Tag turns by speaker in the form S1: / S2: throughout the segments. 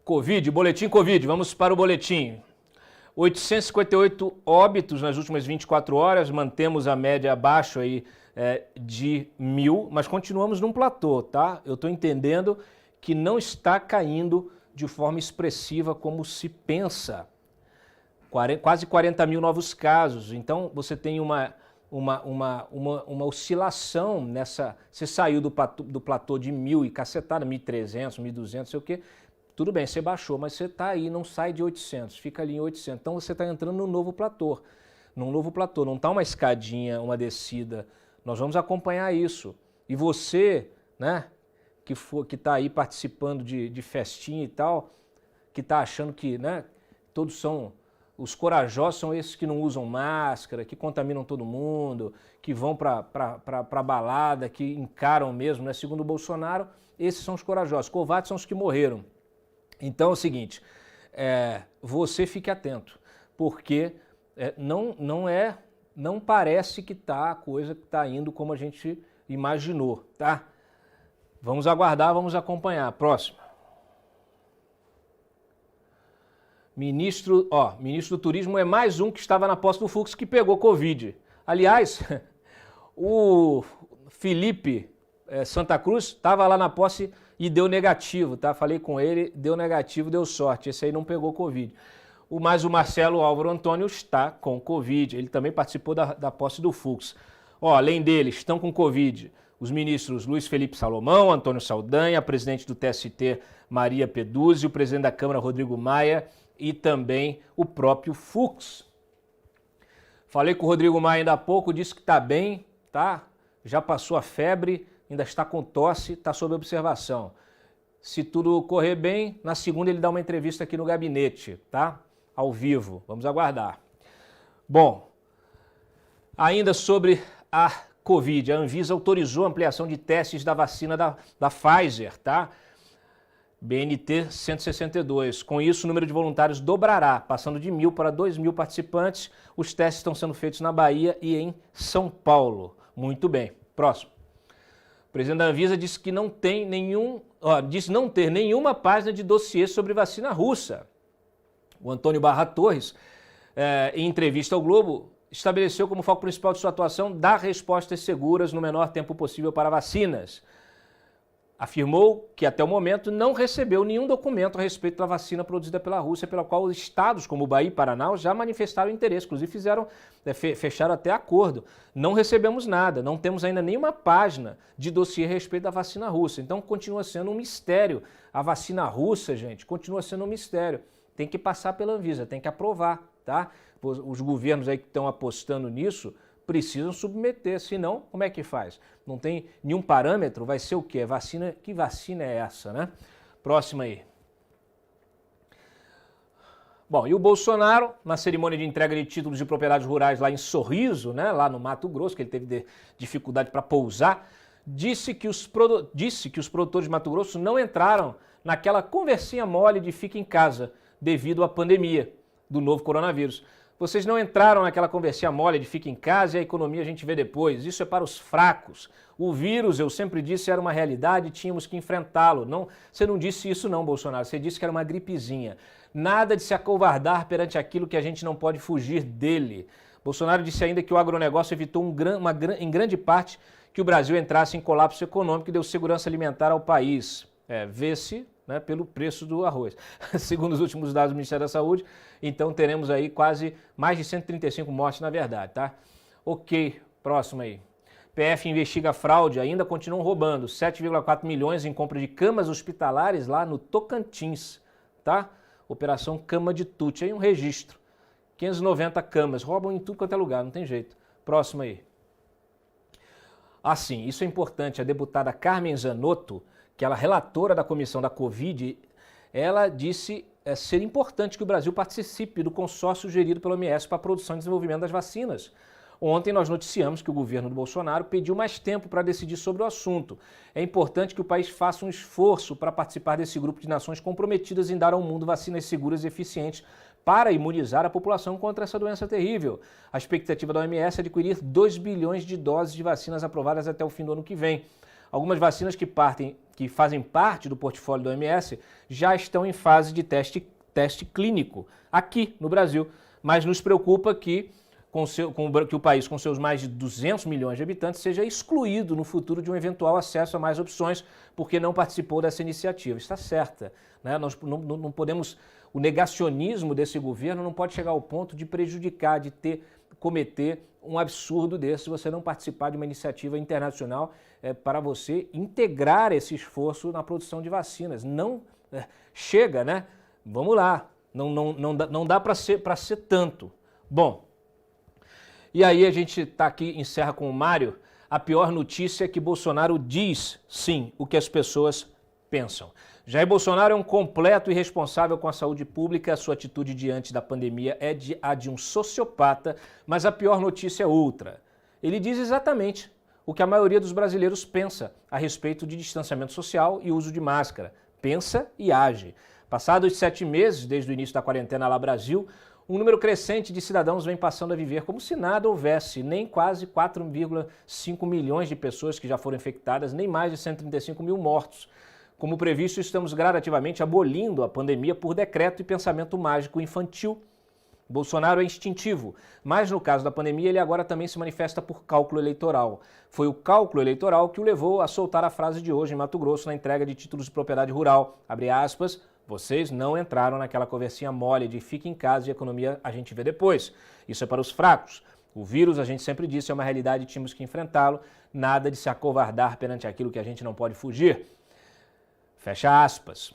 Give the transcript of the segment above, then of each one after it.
S1: Covid, boletim Covid, vamos para o boletim. 858 óbitos nas últimas 24 horas, mantemos a média abaixo aí de 1.000, mas continuamos num platô, tá? Eu estou entendendo que não está caindo de forma expressiva como se pensa. Quase 40 mil novos casos, então você tem uma oscilação nessa... Você saiu do platô de 1.000 e cacetada, 1.300, 1.200, sei o quê. Tudo bem, você baixou, mas você está aí, não sai de 800, fica ali em 800. Então você está entrando num novo platô. Não está uma escadinha, uma descida. Nós vamos acompanhar isso. E você, né, que está aí participando de festinha e tal, que está achando que, né, todos são... Os corajosos são esses que não usam máscara, que contaminam todo mundo, que vão para balada, que encaram mesmo, né? Segundo o Bolsonaro, esses são os corajosos. Covardes são os que morreram. Então é o seguinte, você fique atento, porque não parece que a coisa está indo como a gente imaginou, tá? Vamos aguardar, vamos acompanhar. Próximo. Ministro do Turismo é mais um que estava na posse do Fux que pegou Covid. Aliás, o Felipe Santa Cruz estava lá na posse e deu negativo, tá? Falei com ele, deu negativo, deu sorte. Esse aí não pegou Covid. Mas o Marcelo Álvaro Antônio está com Covid. Ele também participou da posse do Fux. Além dele, estão com Covid os ministros Luiz Felipe Salomão, Antônio Saldanha, a presidente do TST, Maria Peduzzi, o presidente da Câmara, Rodrigo Maia, e também o próprio Fux. Falei com o Rodrigo Maia ainda há pouco, disse que está bem, tá? Já passou a febre, ainda está com tosse, está sob observação. Se tudo correr bem, na segunda ele dá uma entrevista aqui no gabinete, tá? Ao vivo, vamos aguardar. Bom, ainda sobre a Covid, a Anvisa autorizou a ampliação de testes da vacina da Pfizer, tá? BNT 162. Com isso, o número de voluntários dobrará, passando de 1.000 para 2.000 participantes. Os testes estão sendo feitos na Bahia e em São Paulo. Muito bem. Próximo. O presidente da Anvisa disse que não tem não ter nenhuma página de dossiê sobre vacina russa. O Antônio Barra Torres, em entrevista ao Globo, estabeleceu como foco principal de sua atuação dar respostas seguras no menor tempo possível para vacinas. Afirmou que até o momento não recebeu nenhum documento a respeito da vacina produzida pela Rússia, pela qual os estados como Bahia e Paraná já manifestaram interesse, inclusive fecharam até acordo. Não recebemos nada, não temos ainda nenhuma página de dossiê a respeito da vacina russa. Então continua sendo um mistério. A vacina russa, gente, continua sendo um mistério. Tem que passar pela Anvisa, tem que aprovar, tá? Os governos aí que estão apostando nisso precisam submeter, senão como é que faz? Não tem nenhum parâmetro, vai ser o quê? Vacina, que vacina é essa, né? Próxima aí. Bom, e o Bolsonaro, na cerimônia de entrega de títulos de propriedades rurais lá em Sorriso, né, lá no Mato Grosso, que ele teve dificuldade para pousar, disse que os produtores de Mato Grosso não entraram naquela conversinha mole de fica em casa devido à pandemia do novo coronavírus. Vocês não entraram naquela conversinha mole de fica em casa e a economia a gente vê depois. Isso é para os fracos. O vírus, eu sempre disse, era uma realidade e tínhamos que enfrentá-lo. Não, você não disse isso não, Bolsonaro. Você disse que era uma gripezinha. Nada de se acovardar perante aquilo que a gente não pode fugir dele. Bolsonaro disse ainda que o agronegócio evitou em grande parte que o Brasil entrasse em colapso econômico e deu segurança alimentar ao país. Vê-se, né, pelo preço do arroz. Segundo os últimos dados do Ministério da Saúde, então teremos aí quase mais de 135 mortes na verdade, tá? Ok, próximo aí. PF investiga fraude, ainda continuam roubando 7,4 milhões em compra de camas hospitalares lá no Tocantins, tá? Operação Cama de Tute, aí um registro. 590 camas, roubam em tudo quanto é lugar, não tem jeito. Próximo aí. Sim, isso é importante, a deputada Carmen Zanotto, que ela é relatora da comissão da Covid, ela disse ser importante que o Brasil participe do consórcio gerido pela OMS para a produção e desenvolvimento das vacinas. Ontem nós noticiamos que o governo do Bolsonaro pediu mais tempo para decidir sobre o assunto. É importante que o país faça um esforço para participar desse grupo de nações comprometidas em dar ao mundo vacinas seguras e eficientes para imunizar a população contra essa doença terrível. A expectativa da OMS é adquirir 2 bilhões de doses de vacinas aprovadas até o fim do ano que vem. Algumas vacinas que que fazem parte do portfólio do OMS, já estão em fase de teste clínico aqui no Brasil. Mas nos preocupa que o país, com seus mais de 200 milhões de habitantes, seja excluído no futuro de um eventual acesso a mais opções, porque não participou dessa iniciativa. Está certa, né? Nós não podemos, o negacionismo desse governo não pode chegar ao ponto de prejudicar, de cometer um absurdo desse, se você não participar de uma iniciativa internacional para você integrar esse esforço na produção de vacinas. Não chega, né? Vamos lá, não dá para ser tanto. Bom, e aí a gente está aqui, encerra com o Mário. A pior notícia é que Bolsonaro diz, sim, o que as pessoas pensam. Jair Bolsonaro é um completo irresponsável com a saúde pública, a sua atitude diante da pandemia é a de um sociopata, mas a pior notícia é outra. Ele diz exatamente o que a maioria dos brasileiros pensa a respeito de distanciamento social e uso de máscara. Pensa e age. Passados 7 meses desde o início da quarentena lá Brasil, um número crescente de cidadãos vem passando a viver como se nada houvesse, nem quase 4,5 milhões de pessoas que já foram infectadas, nem mais de 135 mil mortos. Como previsto, estamos gradativamente abolindo a pandemia por decreto e pensamento mágico infantil. Bolsonaro é instintivo, mas no caso da pandemia ele agora também se manifesta por cálculo eleitoral. Foi o cálculo eleitoral que o levou a soltar a frase de hoje em Mato Grosso na entrega de títulos de propriedade rural, abre aspas, vocês não entraram naquela conversinha mole de fique em casa e economia a gente vê depois. Isso é para os fracos. O vírus, a gente sempre disse, é uma realidade e tínhamos que enfrentá-lo. Nada de se acovardar perante aquilo que a gente não pode fugir. Fecha aspas.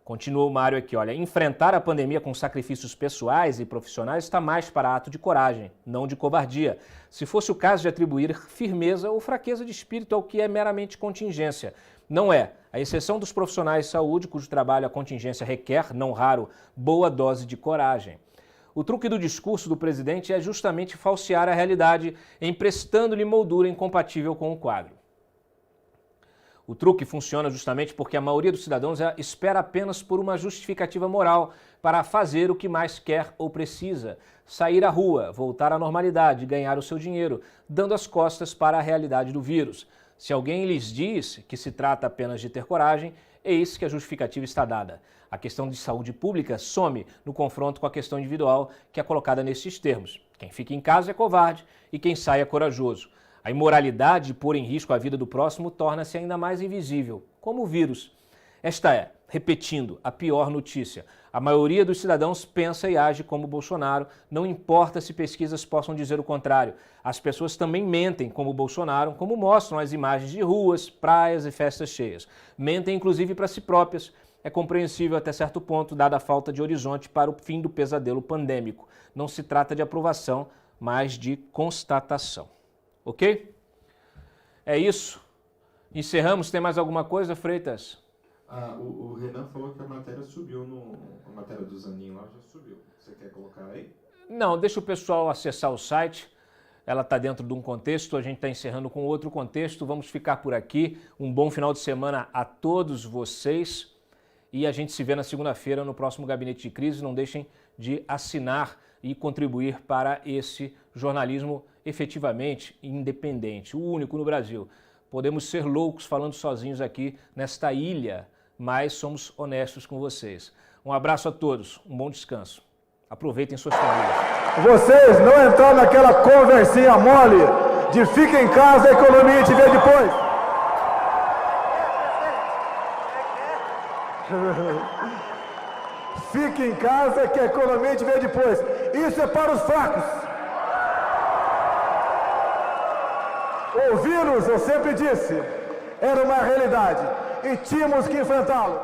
S1: Continua o Mário aqui, olha, enfrentar a pandemia com sacrifícios pessoais e profissionais está mais para ato de coragem, não de covardia. Se fosse o caso de atribuir firmeza ou fraqueza de espírito ao que é meramente contingência. Não é. A exceção dos profissionais de saúde, cujo trabalho a contingência requer, não raro, boa dose de coragem. O truque do discurso do presidente é justamente falsear a realidade, emprestando-lhe moldura incompatível com o quadro. O truque funciona justamente porque a maioria dos cidadãos espera apenas por uma justificativa moral para fazer o que mais quer ou precisa, sair à rua, voltar à normalidade, ganhar o seu dinheiro, dando as costas para a realidade do vírus. Se alguém lhes diz que se trata apenas de ter coragem, eis que a justificativa está dada. A questão de saúde pública some no confronto com a questão individual que é colocada nesses termos. Quem fica em casa é covarde e quem sai é corajoso. A imoralidade de pôr em risco a vida do próximo torna-se ainda mais invisível, como o vírus. Esta é, repetindo, a pior notícia. A maioria dos cidadãos pensa e age como Bolsonaro, não importa se pesquisas possam dizer o contrário. As pessoas também mentem como Bolsonaro, como mostram as imagens de ruas, praias e festas cheias. Mentem inclusive para si próprias. É compreensível até certo ponto, dada a falta de horizonte para o fim do pesadelo pandêmico. Não se trata de aprovação, mas de constatação. Ok? É isso. Encerramos. Tem mais alguma coisa, Freitas?
S2: O Renan falou que a matéria subiu, a matéria do Zanin lá já subiu. Você quer colocar aí?
S1: Não, deixa o pessoal acessar o site. Ela está dentro de um contexto, a gente está encerrando com outro contexto. Vamos ficar por aqui. Um bom final de semana a todos vocês. E a gente se vê na segunda-feira no próximo Gabinete de Crise. Não deixem de assinar e contribuir para esse jornalismo efetivamente independente, o único no Brasil. Podemos ser loucos falando sozinhos aqui nesta ilha, mas somos honestos com vocês. Um abraço a todos, um bom descanso. Aproveitem suas famílias.
S3: Vocês não entraram naquela conversinha mole de fica em casa, a economia te vê depois. Fique em casa que a economia te vê depois. Isso é para os fracos. O vírus, eu sempre disse, era uma realidade e tínhamos que enfrentá-lo.